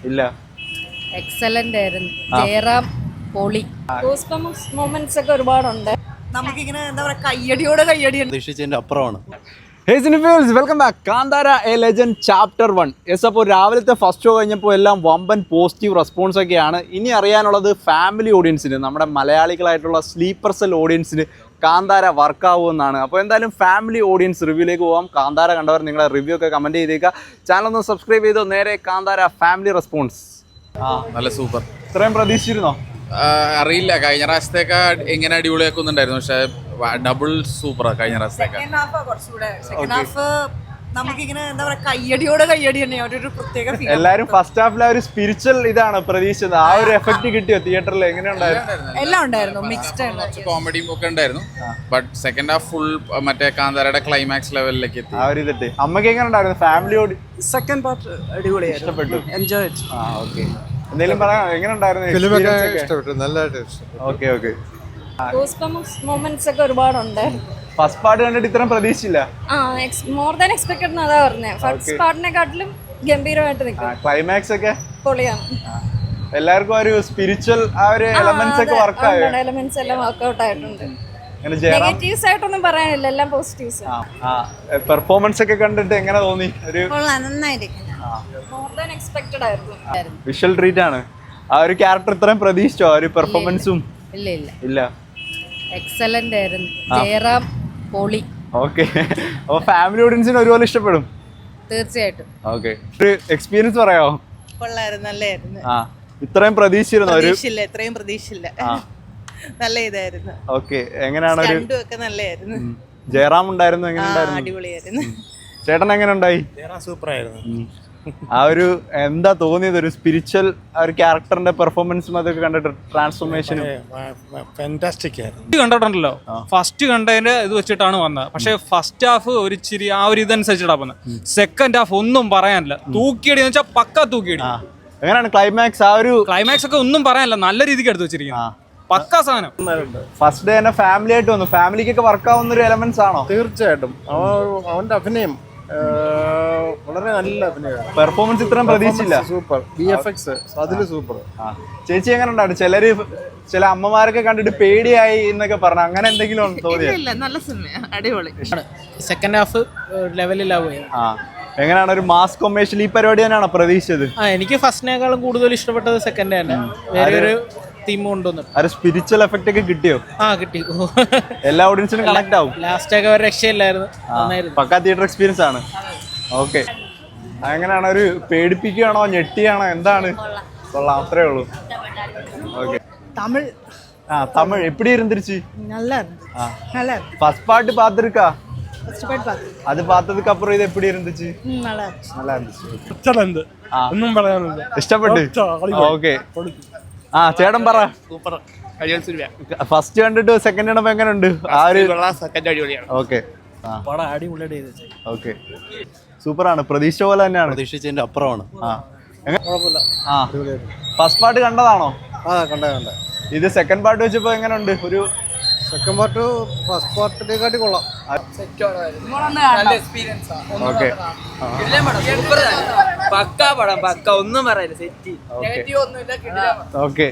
ഇല്ല. എക്സലന്റ് ആയിരുന്നു. ജയറാം പൊളി. മൊമെന്റ്സ് ഒക്കെ ഒരുപാടുണ്ട്. നമുക്കിങ്ങനെ എന്താ പറയാ കയ്യടിയോടെ കയ്യടി പ്രതീക്ഷിച്ചതിന്റെ അപ്പുറമാണ്. Hey Cinephils, welcome back. Kantara A legend chapter 1. Yes, അപ്പോൾ രാവിലത്തെ ഫസ്റ്റ് ഷോ കഴിഞ്ഞപ്പോൾ എല്ലാം വമ്പൻ പോസിറ്റീവ് റെസ്പോൺസ് ഒക്കെയാണ്. ഇനി അറിയാനുള്ളത് ഫാമിലി ഓഡിയൻസിന്, നമ്മുടെ മലയാളികളായിട്ടുള്ള സ്ലീപ്പർ സെൽ ഓഡിയൻസിന് കാന്താര വർക്കാവുമെന്നാണ്. അപ്പോൾ എന്തായാലും ഫാമിലി ഓഡിയൻസ് റിവ്യൂയിലേക്ക് പോകാം. കാന്താര കണ്ടവർ നിങ്ങളെ റിവ്യൂ ഒക്കെ കമൻറ്റ് ചെയ്തേക്കുക. ചാനൽ ഒന്ന് സബ്സ്ക്രൈബ് ചെയ്തോ. നേരെ കാന്താര ഫാമിലി റെസ്പോൺസ്. നല്ല സൂപ്പർ. ഇത്രയും പ്രതീക്ഷിച്ചിരുന്നോ? അറിയില്ല, കഴിഞ്ഞ പ്രാവശ്യത്തേക്ക് എങ്ങനെ അടിപൊളിയാക്കുന്നുണ്ടായിരുന്നു, പക്ഷെ ഡബിൾ സൂപ്പറാ കഴിഞ്ഞ പ്രാവശ്യത്തേക്ക്. സെക്കൻഡ് ഹാഫ് നമുക്കിങ്ങനെ എന്താ പറയാ കയ്യടിയോടെ കയ്യടി തന്നെ ഒരു പ്രത്യേക ഫീൽ. എല്ലാരും ഫസ്റ്റ് ഹാഫിൽ ആ ഒരു സ്പിരിച്വൽ ഇതാണ് പ്രതീക്ഷിച്ചത്. ആ ഒരു എഫക്ട് കിട്ടിയോ തിയേറ്ററിൽ? എങ്ങനെ ഉണ്ടായിരുന്നു? എല്ലാം ഉണ്ടായിരുന്നു, മിക്സ്ഡ് ആയിരുന്നു, കോമഡിയും ഒക്കെ ഉണ്ടായിരുന്നു. ബട്ട് സെക്കൻഡ് ഹാഫ് ഫുൾ മറ്റേ കാന്താരയുടെ ക്ലൈമാക്സ് ലെവലിലേക്ക് എത്തി. ആ ഒരു ഇതിട്ട് അമ്മക്ക് എങ്ങനെ ഉണ്ടായിരുന്നു? ഫാമിലിയോട് സെക്കൻഡ് പാർട്ട് അടിപൊളിയായിരുന്നു, ഇഷ്ടപ്പെട്ടു, എൻജോയ്. ഓക്കെ. എന്തെങ്കിലും പറയാം, എങ്ങനെ ഉണ്ടായിരുന്നു? ഇഷ്ടപ്പെട്ടു, നല്ലതായിട്ട് ഇഷ്ടപ്പെട്ടു. Okay okay. മൊമെന്റ്സ് ഒക്കെ ഒരുപാടുണ്ട്. ഫസ്റ്റ് പാർട്ട് കണ്ടിട്ട് ഇത്രയും പ്രതീക്ഷിച്ചില്ല. മോർ ദാൻ എക്സ്പെക്ടഡ് അതാ പറഞ്ഞത്. ഫസ്റ്റ് പാർട്ടിനെക്കാട്ടിലും ഗംഭീരമായിട്ട് നിൽക്കും. ക്ലൈമാക്സ് ഒക്കെ പൊളിയാണ്. എല്ലാവർക്കും ഒരു സ്പിരിച്വൽ ആ ഒരു എലമെന്റ്സ് ഒക്കെ വർക്ക് ആയോ? എലമെന്റ്സ് എല്ലാം വർക്ക്ഔട്ട് ആയിട്ടുണ്ട്. നെഗറ്റീവ്സ് ആയിട്ടൊന്നും പറയാനില്ല, എല്ലാം പോസിറ്റീവ്സ്. പെർഫോമൻസ് ഒക്കെ കണ്ടിട്ട് എങ്ങനെ തോന്നി? ഒരു മോർ ദാൻ എക്സ്പെക്ടഡ് ആയിരുന്നു. വിഷ്വൽ ട്രീറ്റ് ആണ്. ആ ഒരു ക്യാരക്ടർ ഇത്രയും പ്രതീക്ഷിച്ചോ? ആ ഒരു പെർഫോമൻസും ഇല്ല ഇല്ല ഇല്ല. എക്സലന്റ് ആയിരുന്നു. ജയറാം പൊളി. ഓക്കെ. അപ്പൊ ഫാമിലി ഓഡിയൻസിന് ഒരുപോലെ ഇഷ്ടപ്പെടും തീർച്ചയായിട്ടും. ഓക്കെ. ഒരു എക്സ്പീരിയൻസ് പറയാമോ? കൊള്ളായിരുന്നു, നല്ലായിരുന്നു. ഇത്രയും പ്രതീക്ഷിച്ചിരുന്നു? ഇത്രയും പ്രതീക്ഷയില്ല, നല്ല ഇതായിരുന്നു. ഓക്കെ. എങ്ങനെയാണ് ഒരു ഒക്കെ നല്ലായിരുന്നു. ജയറാം ഉണ്ടായിരുന്നു, എങ്ങനെ ഉണ്ടായിരുന്നു? അടിപൊളിയായിരുന്നു. ചേട്ടൻ എങ്ങനെ ഉണ്ടായി? സൂപ്പർ ആയിരുന്നു. ആ ഒരു എന്താ തോന്നിയത്? ഒരു സ്പിരിച്വൽ ആ ഒരു ക്യാരക്ടറിന്റെ പെർഫോമൻസും അതൊക്കെ കണ്ടിട്ട് ട്രാൻസ്ഫോർമേഷനും ഫാന്റാസ്റ്റിക് ആയിരുന്നു. കണ്ടിട്ടുണ്ടല്ലോ, ഫസ്റ്റ് കണ്ടതിന്റെ ഇത് വെച്ചിട്ടാണ് വന്നത്. പക്ഷെ ഫസ്റ്റ് ഹാഫ് ഒരു ഇച്ചിരി ആ ഒരു ഇതനുസരിച്ചിട്ടാണ് വന്നത്. സെക്കൻഡ് ഹാഫ് ഒന്നും പറയാനില്ല, തൂക്കിയടി എന്ന് വെച്ചാൽ പക്ക തൂക്കിയടി. എങ്ങനെയാണ് ക്ലൈമാക്സ്? ആ ഒരു ക്ലൈമാക്സ് ഒക്കെ ഒന്നും പറയാനില്ല, നല്ല രീതിക്ക് എടുത്ത് വെച്ചിരിക്കുന്നത്, പക്ക സാധനം. ഫസ്റ്റ് ഡേ തന്നെ ഫാമിലി ആയിട്ട് വന്നു. ഫാമിലിക്കൊക്കെ വർക്ക് ആവുന്ന ഒരു എലമെന്റ്സ് ആണോ? തീർച്ചയായിട്ടും. അവന്റെ അഭിനയം വളരെ നല്ല അഭിനയമാണ്. പെർഫോമൻസ് ഇത്രയും പ്രതീക്ഷിച്ചില്ല. സൂപ്പർ. VFX അതില് സൂപ്പർ. ചേച്ചി എങ്ങനെ ഉണ്ടായിരുന്നു? ചിലര് ചില അമ്മമാരൊക്കെ കണ്ടിട്ട് പേടിയായി എന്നൊക്കെ പറഞ്ഞു, അങ്ങനെ എന്തെങ്കിലും തോന്നിയോ? നല്ല സിനിമ, അടിപൊളി. സെക്കൻഡ് ഹാഫ് ലെവലിലാവുകയാണ്. എങ്ങനെയാണ് ഒരു മാസ് കൊമേഴ്ഷ്യൽ ഈ പരിപാടി തന്നെയാണോ പ്രതീക്ഷിച്ചത്? എനിക്ക് ഫസ്റ്റിനേക്കാളും കൂടുതൽ ഇഷ്ടപ്പെട്ടത് സെക്കൻഡ് തന്നെ. വേറെ ഒരു തീം കൊണ്ടുവന്നു. ഒരു സ്പിരിച്വൽ എഫക്റ്റ് ഒക്കെ കിട്ടിയോ? കിട്ടി. എല്ലാ ഓഡിയൻസിനും കണക്ട് ആവും. ലാസ്റ്റ് ഒക്കെ ഒരു രക്ഷയില്ലായിരുന്നു, പക്കാ തിയേറ്റർ എക്സ്പീരിയൻസ് ആണ്. ഓക്കെ. എങ്ങനെയാണ്? ഒരു പേടിപ്പിക്കുകയാണോ, ഞെട്ടിയാണോ, എന്താണ്? കൊള്ളാം, അത്രേ ഉള്ളൂ. ഓക്കെ. തമിഴ് தமிழ் எப்படி இருந்துருச்சு? நல்லா இருந்துச்சு, நல்லா இருக்கு. ஃபர்ஸ்ட் பார்ட் பாத்துருக்கா? ஃபர்ஸ்ட் பார்ட் பாத்து. அது பார்த்ததுக்கு அப்புறம் இது எப்படி இருந்துச்சு? நல்லா இருந்துச்சு, நல்லா இருந்துச்சு. എക്സലന്റ്. ഒന്നും പറയാനില്ല. ഇഷ്ടപ്പെട്ടു. ഓക്കെ. ചേട്ടൻ പറ. സൂപ്പർ. ഫസ്റ്റ് കണ്ടിട്ട് സെക്കൻഡ് കണ്ടപ്പോ എങ്ങനെയുണ്ട്? ആ ഒരു സെക്കൻഡ് അടിപൊളിയാണ്. ഓക്കെ. പടം അടിപൊളിയായിട്ട് ചെയ്തു. ഓക്കെ. സൂപ്പറാണ്. പ്രതീക്ഷ പോലെ തന്നെയാണ്. പ്രതീക്ഷിച്ചതിന്റെ അപ്പുറമാണ്. ഫസ്റ്റ് പാർട്ട് കണ്ടതാണോ? കണ്ട. ഇത് സെക്കൻഡ് പാർട്ട് വെച്ചപ്പോ എങ്ങനെയുണ്ട്? ഒരു സെക്കൻഡ് പാർട്ട് ഫസ്റ്റ് പാർട്ടിനെക്കാട്ടി കൊള്ളാം. ഓക്കെ. പക്ക പടം, പക്ക, ഒന്നും പറയാനില്ല, സെറ്റ്. ഓക്കെ.